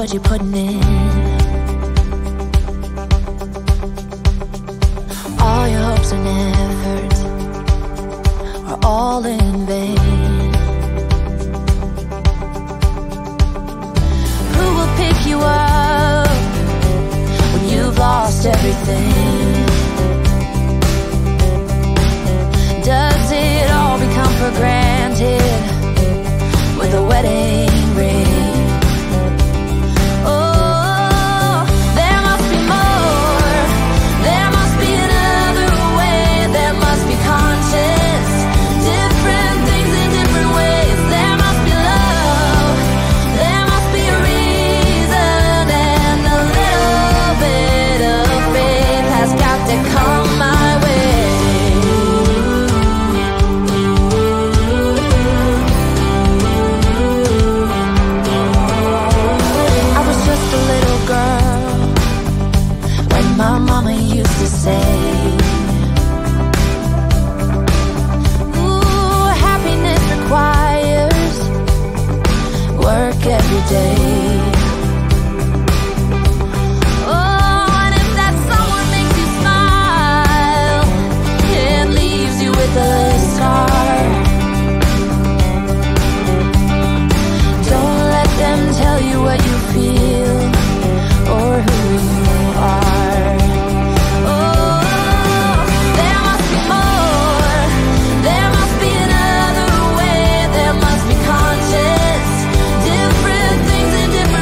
hours you're putting in. All your hopes and efforts are all in vain. Who will pick you up when you've lost everything? Does it all become for granted with a wedding ring? Oh, there must be more. There must be another way. There must be conscience. Different things in different ways. There must be love. There must be a reason. And a little bit of faith has got to come my way. My mama used to say, ooh, happiness requires work every day. Oh, and if that someone makes you smile and leaves you with a scar, don't let them tell you what you feel or who you are. Different things in different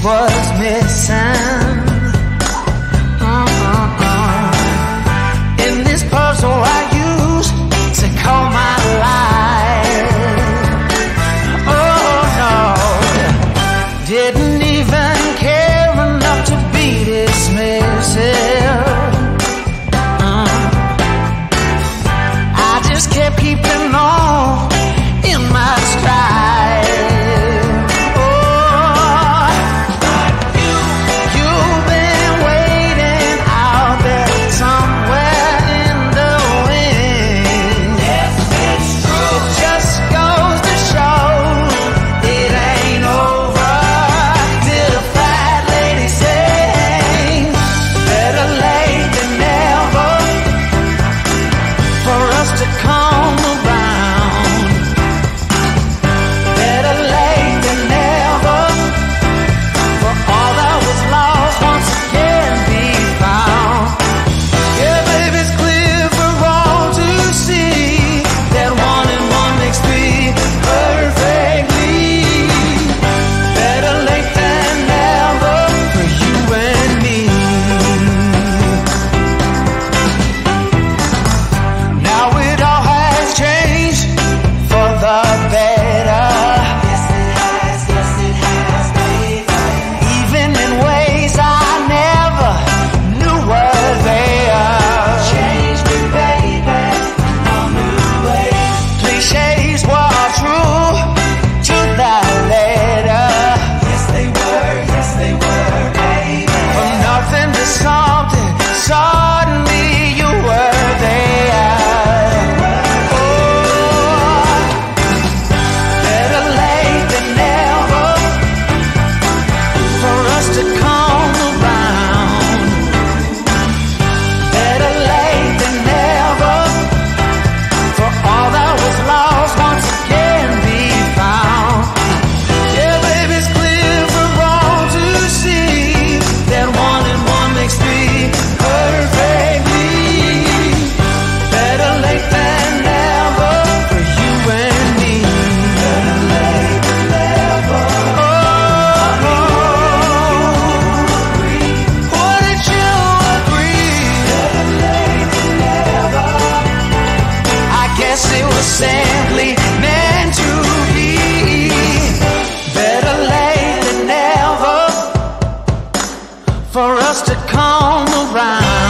was missing. In this puzzle I use to call my life. Oh no, didn't even care enough to be dismissive. I just kept keeping on in my stride. Oh, you've been waiting out there somewhere in the wind. Yes, it's true. It just goes to show it ain't over till the fat lady sings. Better late than never for us to come around. Better late than never for all that was lost once again be found. Yeah, baby, it's clear for all to see that 1 and 1 makes 3 perfectly. Better late than never for you and me. Now it all has changed for the better. Yes, it has, baby. Even in ways I never knew were there. Changed me, baby, all new ways. Clichés were true to that letter. Yes, they were, baby. From nothing to something, suddenly you were there. Oh, better late than never for us to come around. Better late than never for all that was lost once again be found. Yeah, baby, it's clear for all to see that 1 and 1 makes 3 perfectly. Better late than never for you and me. Better late than never. Oh, wouldn't you agree? Better late than never. I guess it was simply meant to be. Better late than never for us to come around.